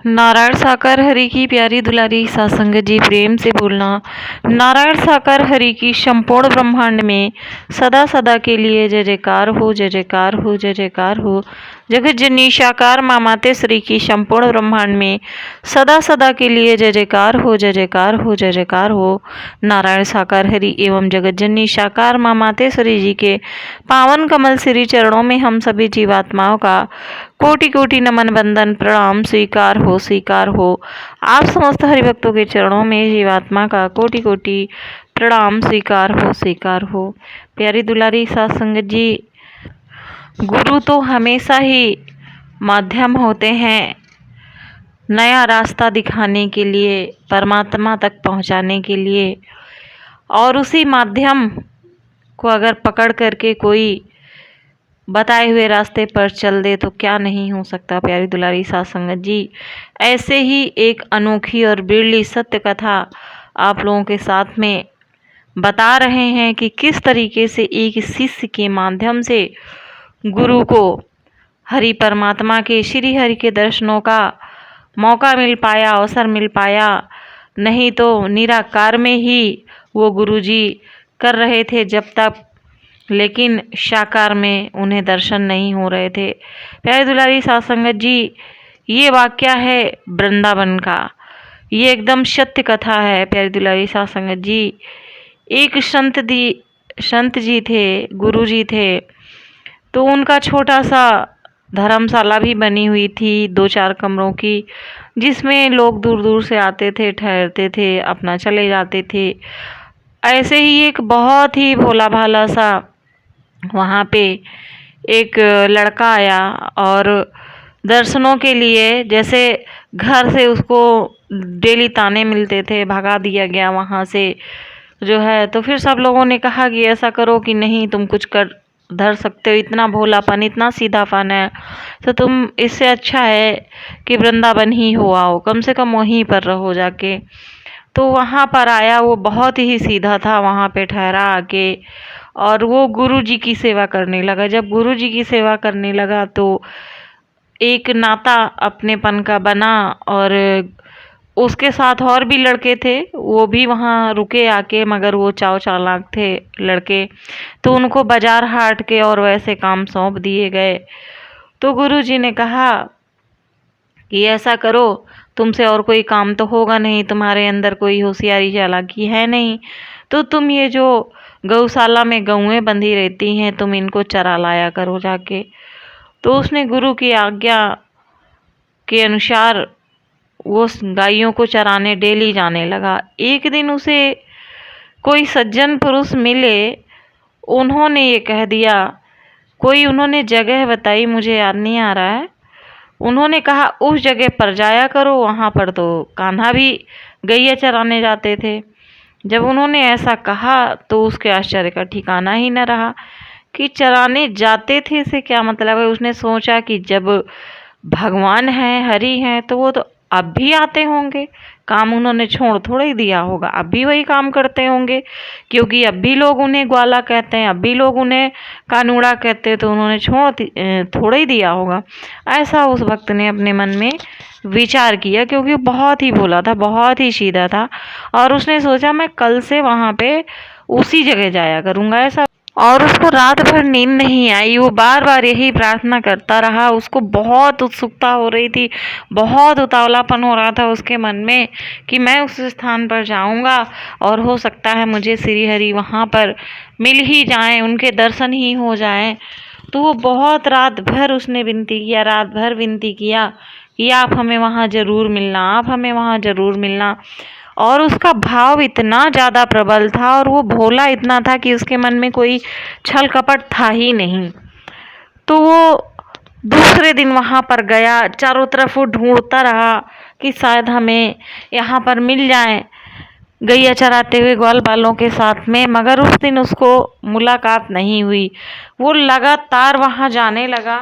नारायण साकार हरि की प्यारी दुलारी सासंग जी प्रेम से बोलना। नारायण साकार हरि की संपूर्ण ब्रह्मांड में सदा सदा के लिए जय जयकार हो, जय जयकार हो, जय जयकार हो। जगत जननी साकार माँ माते श्री की संपूर्ण ब्रह्मांड में सदा सदा के लिए जय जयकार हो, जय जयकार हो, जय जयकार हो। नारायण साकार हरि एवं जगत जननी साकार माँ माते श्री जी के पावन कमल श्री चरणों में हम सभी जीवात्माओं का कोटि कोटि नमन बंदन प्रणाम स्वीकार हो, स्वीकार हो। आप समस्त हरिभक्तों के चरणों में जीवात्मा का कोटि कोटि प्रणाम स्वीकार हो, स्वीकार हो। प्यारी दुलारी सत्संग जी, गुरु तो हमेशा ही माध्यम होते हैं नया रास्ता दिखाने के लिए, परमात्मा तक पहुंचाने के लिए। और उसी माध्यम को अगर पकड़ करके कोई बताए हुए रास्ते पर चल दे तो क्या नहीं हो सकता। प्यारी दुलारी साध संगत जी, ऐसे ही एक अनोखी और बिरली सत्य कथा आप लोगों के साथ में बता रहे हैं कि किस तरीके से एक शिष्य के माध्यम से गुरु को हरि परमात्मा के श्री हरि के दर्शनों का मौका मिल पाया, अवसर मिल पाया। नहीं तो निराकार में ही वो गुरु जी कर रहे थे जब तक, लेकिन साकार में उन्हें दर्शन नहीं हो रहे थे। प्यारी दुलारी साध संगत जी, ये वाक्य है वृंदावन का, ये एकदम सत्य कथा है। प्यारी दुलारी साध संगत जी, एक संत जी थे, गुरु जी थे, तो उनका छोटा सा धर्मशाला भी बनी हुई थी 2-4 कमरों की, जिसमें लोग दूर दूर से आते थे, ठहरते थे, अपना चले जाते थे। ऐसे ही एक बहुत ही भोला भाला सा वहाँ पे एक लड़का आया और दर्शनों के लिए, जैसे घर से उसको डेली ताने मिलते थे, भगा दिया गया वहाँ से जो है। तो फिर सब लोगों ने कहा कि ऐसा करो कि नहीं, तुम कुछ कर धर सकते हो, इतना भोलापन, इतना सीधापन है, तो तुम, इससे अच्छा है कि वृंदावन ही हो आओ, कम से कम वहीं पर रहो जाके। तो वहाँ पर आया, वो बहुत ही सीधा था, वहाँ पे ठहरा आके और वो गुरु जी की सेवा करने लगा। जब गुरु जी की सेवा करने लगा तो एक नाता अपनेपन का बना, और उसके साथ और भी लड़के थे, वो भी वहाँ रुके आके, मगर वो चाव चालाक थे लड़के, तो उनको बाजार हाट के और वैसे काम सौंप दिए गए। तो गुरु जी ने कहा कि ऐसा करो, तुमसे और कोई काम तो होगा नहीं, तुम्हारे अंदर कोई होशियारी चालाकी है नहीं, तो तुम ये जो गौशाला में गौएं बंधी रहती हैं, तुम इनको चरा लाया करो जाके। तो उसने गुरु की आज्ञा के अनुसार वो गायों को चराने डेली जाने लगा। एक दिन उसे कोई सज्जन पुरुष मिले, उन्होंने ये कह दिया, कोई उन्होंने जगह बताई, मुझे याद नहीं आ रहा है, उन्होंने कहा उस जगह पर जाया करो, वहाँ पर तो कान्हा भी गैया चराने जाते थे। जब उन्होंने ऐसा कहा तो उसके आश्चर्य का ठिकाना ही न रहा कि चराने जाते थे से क्या मतलब है। उसने सोचा कि जब भगवान हैं, हरि हैं, तो वो तो अब भी आते होंगे, काम उन्होंने छोड़ थोड़ा ही दिया होगा, अब भी वही काम करते होंगे, क्योंकि अब भी लोग उन्हें ग्वाला कहते हैं, अब भी लोग उन्हें कानूड़ा कहते हैं, तो उन्होंने छोड़ थोड़ा ही दिया होगा। ऐसा उस भक्त ने अपने मन में विचार किया, क्योंकि बहुत ही भोला था, बहुत ही सीधा था, और उसने सोचा मैं कल से वहाँ पे उसी जगह जाया करूँगा ऐसा। और उसको रात भर नींद नहीं आई, वो बार बार यही प्रार्थना करता रहा। उसको बहुत उत्सुकता हो रही थी, बहुत उतावलापन हो रहा था उसके मन में कि मैं उस स्थान पर जाऊंगा और हो सकता है मुझे श्री हरि वहाँ पर मिल ही जाएं, उनके दर्शन ही हो जाएं। तो वो बहुत रात भर उसने विनती किया, रात भर विनती किया कि आप हमें वहाँ ज़रूर मिलना, आप हमें वहाँ ज़रूर मिलना। और उसका भाव इतना ज़्यादा प्रबल था और वो भोला इतना था कि उसके मन में कोई छल कपट था ही नहीं। तो वो दूसरे दिन वहाँ पर गया, चारों तरफ वो ढूंढता रहा कि शायद हमें यहाँ पर मिल जाए गैया चराते हुए ग्वाल बालों के साथ में, मगर उस दिन उसको मुलाकात नहीं हुई। वो लगातार वहाँ जाने लगा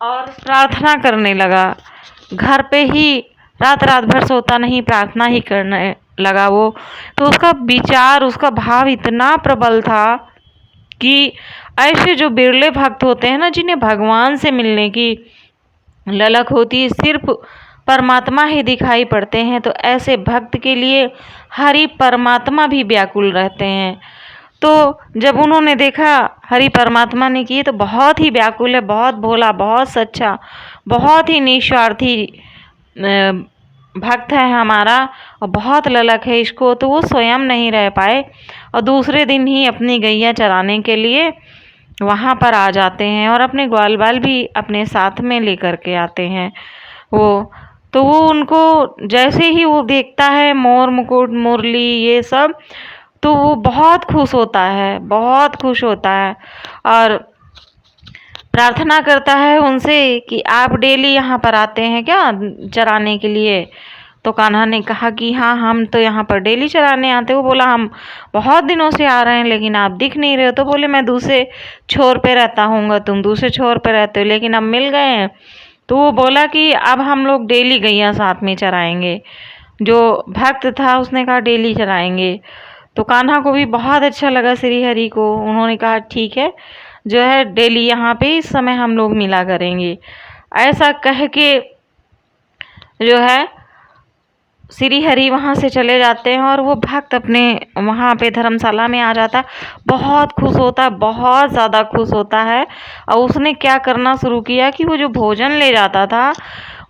और प्रार्थना करने लगा, घर पे ही रात रात भर सोता नहीं, प्रार्थना ही करने लगा वो। तो उसका विचार, उसका भाव इतना प्रबल था कि ऐसे जो बिरले भक्त होते हैं ना, जिन्हें भगवान से मिलने की ललक होती है, सिर्फ परमात्मा ही दिखाई पड़ते हैं। तो ऐसे भक्त के लिए हरि परमात्मा भी व्याकुल रहते हैं। तो जब उन्होंने देखा हरि परमात्मा ने किए तो बहुत ही व्याकुल है, बहुत भोला, बहुत सच्चा, बहुत ही निस्वार्थी भक्त है हमारा और बहुत ललक है इसको। तो वो स्वयं नहीं रह पाए और दूसरे दिन ही अपनी गैया चराने के लिए वहाँ पर आ जाते हैं और अपने ग्वाल बाल भी अपने साथ में लेकर के आते हैं वो। तो वो उनको जैसे ही वो देखता है मोर मुकुट मुरली ये सब, तो वो बहुत खुश होता है, बहुत खुश होता है और प्रार्थना करता है उनसे कि आप डेली यहाँ पर आते हैं क्या चराने के लिए। तो कान्हा ने कहा कि हाँ, हम तो यहाँ पर डेली चराने आते। वो बोला हम बहुत दिनों से आ रहे हैं लेकिन आप दिख नहीं रहे हो। तो बोले मैं दूसरे छोर पे रहता हूँगा, तुम दूसरे छोर पे रहते हो, लेकिन अब मिल गए हैं। तो वो बोला कि अब हम लोग डेली गैया साथ में चराएंगे। जो भक्त था उसने कहा डेली चराएंगे। तो कान्हा को भी बहुत अच्छा लगा श्री हरि को। उन्होंने कहा ठीक है, जो है डेली यहाँ पे इस समय हम लोग मिला करेंगे। ऐसा कह के जो है श्री हरि वहाँ से चले जाते हैं और वो भक्त अपने वहाँ पे धर्मशाला में आ जाता है। बहुत खुश होता है, बहुत ज़्यादा खुश होता है। और उसने क्या करना शुरू किया कि वो जो भोजन ले जाता था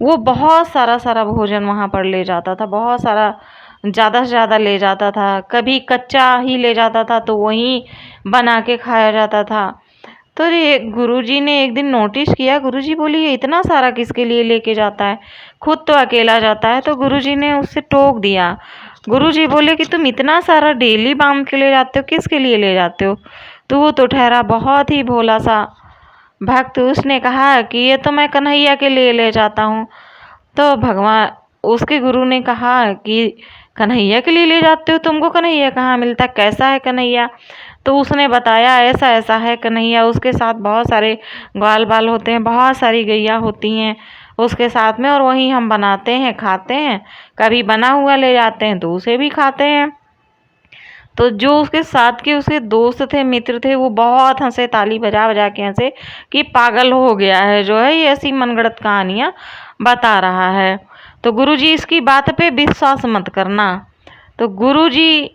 वो बहुत सारा भोजन वहाँ पर ले जाता था, बहुत सारा, ज़्यादा से ज़्यादा ले जाता था। कभी कच्चा ही ले जाता था तो वहीं बना के खाया जाता था। तो ये गुरुजी ने एक दिन नोटिस किया। गुरुजी बोली ये इतना सारा किसके लिए लेके जाता है, खुद तो अकेला जाता है। तो गुरुजी ने उससे टोक दिया। गुरुजी बोले कि तुम इतना सारा डेली बांध के ले जाते हो, किसके लिए ले जाते हो। तो वो तो ठहरा बहुत ही भोला सा भक्त। उसने कहा कि ये तो मैं कन्हैया के लिए ले जाता हूँ। तो भगवान उसके गुरु ने कहा कि कन्हैया के लिए ले जाते हो, तुमको कन्हैया कहाँ मिलता, कैसा है कन्हैया। तो उसने बताया ऐसा ऐसा है कन्हैया, उसके साथ बहुत सारे ग्वाल बाल होते हैं, बहुत सारी गैया होती हैं उसके साथ में, और वहीं हम बनाते हैं खाते हैं। कभी बना हुआ ले जाते हैं तो उसे भी खाते हैं। तो जो उसके साथ के उसके दोस्त थे, मित्र थे, वो बहुत हंसे, ताली बजा बजा के हंसे कि पागल हो गया है, जो है ये ऐसी मनगढ़ंत कहानियाँ बता रहा है। तो गुरुजी इसकी बात पे विश्वास मत करना। तो गुरुजी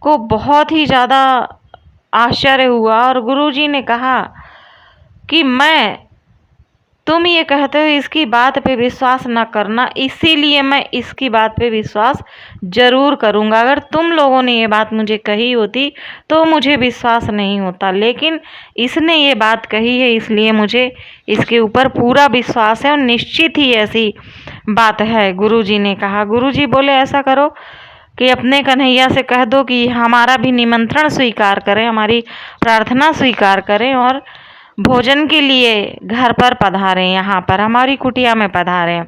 को बहुत ही ज़्यादा आश्चर्य हुआ और गुरुजी ने कहा कि तुम ये कहते हो इसकी बात पे विश्वास न करना, इसीलिए मैं इसकी बात पे विश्वास ज़रूर करूँगा। अगर तुम लोगों ने ये बात मुझे कही होती तो मुझे विश्वास नहीं होता, लेकिन इसने ये बात कही है इसलिए मुझे इसके ऊपर पूरा विश्वास है और निश्चित ही ऐसी बात है। गुरुजी ने कहा। गुरुजी बोले ऐसा करो कि अपने कन्हैया से कह दो कि हमारा भी निमंत्रण स्वीकार करें, हमारी प्रार्थना स्वीकार करें और भोजन के लिए घर पर पधारें, यहाँ पर हमारी कुटिया में पधारें।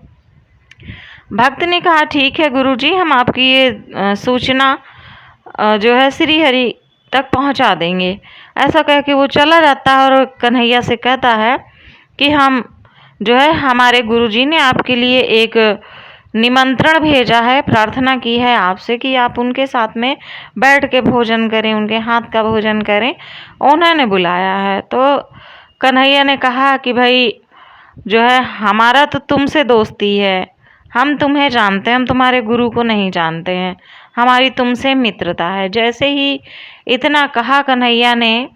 भक्त ने कहा ठीक है गुरुजी, हम आपकी ये सूचना जो है श्री हरि तक पहुँचा देंगे। ऐसा कह के वो चला जाता है और कन्हैया से कहता है कि हम जो है हमारे गुरुजी ने आपके लिए एक निमंत्रण भेजा है, प्रार्थना की है आपसे कि आप उनके साथ में बैठ के भोजन करें, उनके हाथ का भोजन करें, उन्होंने बुलाया है। तो कन्हैया ने कहा कि भाई जो है हमारा तो तुमसे दोस्ती है, हम तुम्हें जानते हैं, हम तुम्हारे गुरु को नहीं जानते हैं, हमारी तुमसे मित्रता है। जैसे ही इतना कहा कन्हैया ने,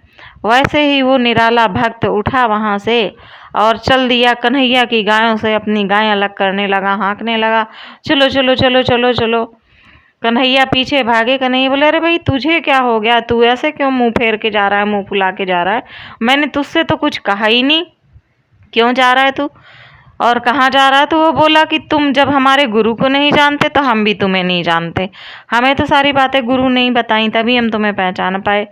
वैसे ही वो निराला भक्त उठा वहाँ से और चल दिया कन्हैया की गायों से, अपनी गाय अलग करने लगा, हाँकने लगा, चलो चलो चलो चलो चलो। कन्हैया पीछे भागे। कन्हैया बोले अरे भाई तुझे क्या हो गया, तू ऐसे क्यों मुंह फेर के जा रहा है, मुंह फुला के जा रहा है, मैंने तुझसे तो कुछ कहा ही नहीं, क्यों जा रहा है तू और कहाँ जा रहा है। तो वो बोला कि तुम जब हमारे गुरु को नहीं जानते तो हम भी तुम्हें नहीं जानते, हमें तो सारी बातें गुरु ने ही बताई, तभी हम तुम्हें पहचान पाए।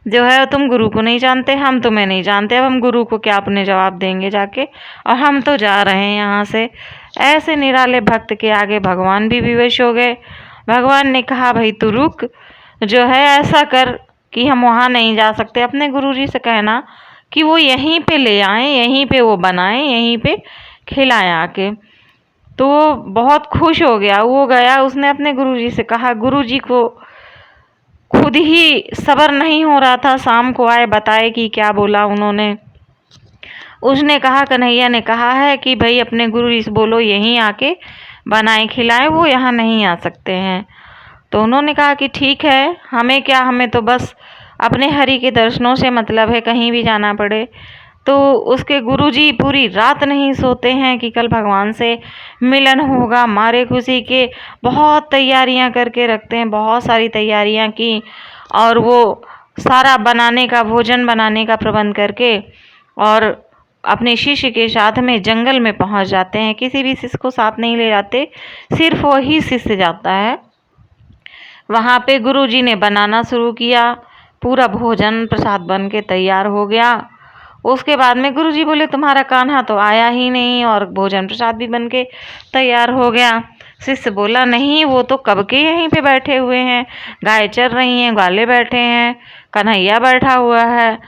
जो है तुम गुरु को नहीं जानते, हम तुम्हें नहीं जानते, अब हम गुरु को क्या अपने जवाब देंगे जाके, और हम तो जा रहे हैं यहाँ से। ऐसे निराले भक्त के आगे भगवान भी विवश हो गए। भगवान ने कहा भाई तू रुक, जो है ऐसा कर कि हम वहाँ नहीं जा सकते, अपने गुरुजी से कहना कि वो यहीं पे ले आएँ, यहीं पे वो बनाएं, यहीं पे खिलाएं आके। तो वो बहुत खुश हो गया, वो गया, उसने अपने गुरुजी से कहा। गुरुजी को खुद ही सब्र नहीं हो रहा था, शाम को आए बताए कि क्या बोला उन्होंने। उसने कहा, कन्हैया ने कहा है कि भाई अपने गुरुजी से बोलो यहीं आके बनाए खिलाए वो यहाँ नहीं आ सकते हैं। तो उन्होंने कहा कि ठीक है, हमें क्या, हमें तो बस अपने हरि के दर्शनों से मतलब है, कहीं भी जाना पड़े। तो उसके गुरुजी पूरी रात नहीं सोते हैं कि कल भगवान से मिलन होगा। मारे खुशी के बहुत तैयारियां करके रखते हैं, बहुत सारी तैयारियां की, और वो सारा बनाने का, भोजन बनाने का प्रबंध करके और अपने शिष्य के साथ में जंगल में पहुंच जाते हैं। किसी भी शिष्य को साथ नहीं ले जाते, सिर्फ वही शिष्य जाता है। वहाँ पे गुरुजी ने बनाना शुरू किया, पूरा भोजन प्रसाद बन के तैयार हो गया। उसके बाद में गुरुजी बोले तुम्हारा कान्हा तो आया ही नहीं और भोजन प्रसाद भी बन के तैयार हो गया। शिष्य बोला नहीं, वो तो कब के यहीं पे बैठे हुए हैं, गाय चर रही हैं, ग्वाले बैठे हैं, कन्हैया बैठा हुआ है।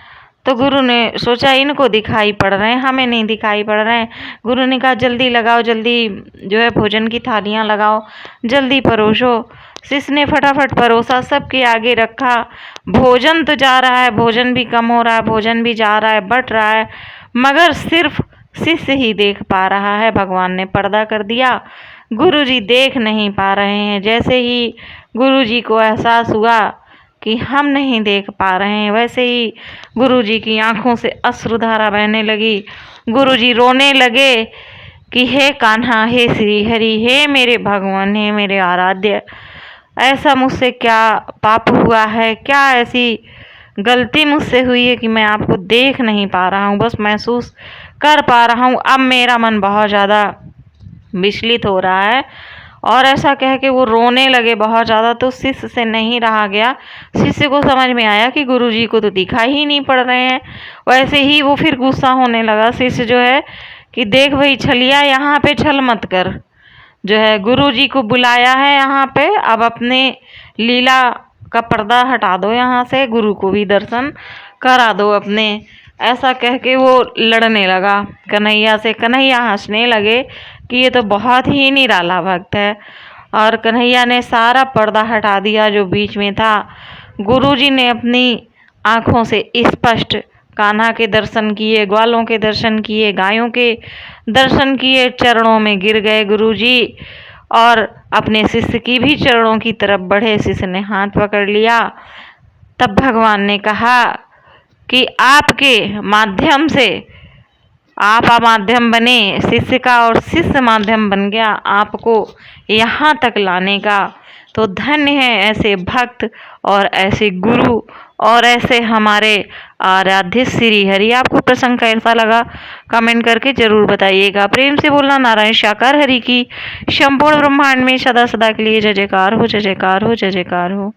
तो गुरु ने सोचा इनको दिखाई पड़ रहे हैं, हमें नहीं दिखाई पड़ रहे हैं। गुरु ने कहा जल्दी लगाओ, जल्दी जो है भोजन की थालियां लगाओ, जल्दी परोसो। शिष्य ने फटाफट परोसा, सबके आगे रखा। भोजन तो जा रहा है, भोजन भी कम हो रहा है, भोजन भी जा रहा है, बट रहा है, मगर सिर्फ शिष्य ही देख पा रहा है। भगवान ने पर्दा कर दिया, गुरुजी देख नहीं पा रहे हैं। जैसे ही गुरुजी को एहसास हुआ कि हम नहीं देख पा रहे हैं, वैसे ही गुरुजी की आंखों से अश्रुधारा बहने लगी। गुरुजी रोने लगे कि हे कान्हा, हे श्री हरि, हे मेरे भगवान, हे मेरे आराध्य, ऐसा मुझसे क्या पाप हुआ है, क्या ऐसी गलती मुझसे हुई है कि मैं आपको देख नहीं पा रहा हूँ, बस महसूस कर पा रहा हूँ। अब मेरा मन बहुत ज़्यादा विचलित हो रहा है। और ऐसा कह के वो रोने लगे बहुत ज़्यादा। तो शिष्य से नहीं रहा गया, शिष्य को समझ में आया कि गुरुजी को तो दिखाई ही नहीं पड़ रहे हैं। वैसे ही वो फिर गुस्सा होने लगा शिष्य जो है कि देख भाई छलिया, यहाँ पे छल मत कर, जो है गुरुजी को बुलाया है यहाँ पे, अब अपने लीला का पर्दा हटा दो यहाँ से, गुरु को भी दर्शन करा दो अपने। ऐसा कह के वो लड़ने लगा कन्हैया से। कन्हैया हंसने लगे कि ये तो बहुत ही निराला भक्त है। और कन्हैया ने सारा पर्दा हटा दिया जो बीच में था। गुरुजी ने अपनी आँखों से स्पष्ट कान्हा के दर्शन किए, ग्वालों के दर्शन किए, गायों के दर्शन किए, चरणों में गिर गए गुरुजी और अपने शिष्य की भी चरणों की तरफ बढ़े। शिष्य ने हाथ पकड़ लिया। तब भगवान ने कहा कि आपके माध्यम से आप माध्यम बने शिष्य का, और शिष्य माध्यम बन गया आपको यहाँ तक लाने का। तो धन्य है ऐसे भक्त और ऐसे गुरु और ऐसे हमारे आराध्य श्री हरि। आपको प्रसंग कैसा लगा कमेंट करके जरूर बताइएगा। प्रेम से बोलना नारायण साकार हरि की संपूर्ण ब्रह्मांड में सदा सदा के लिए जय जयकार हो, जय जयकार हो, जय जयकार हो।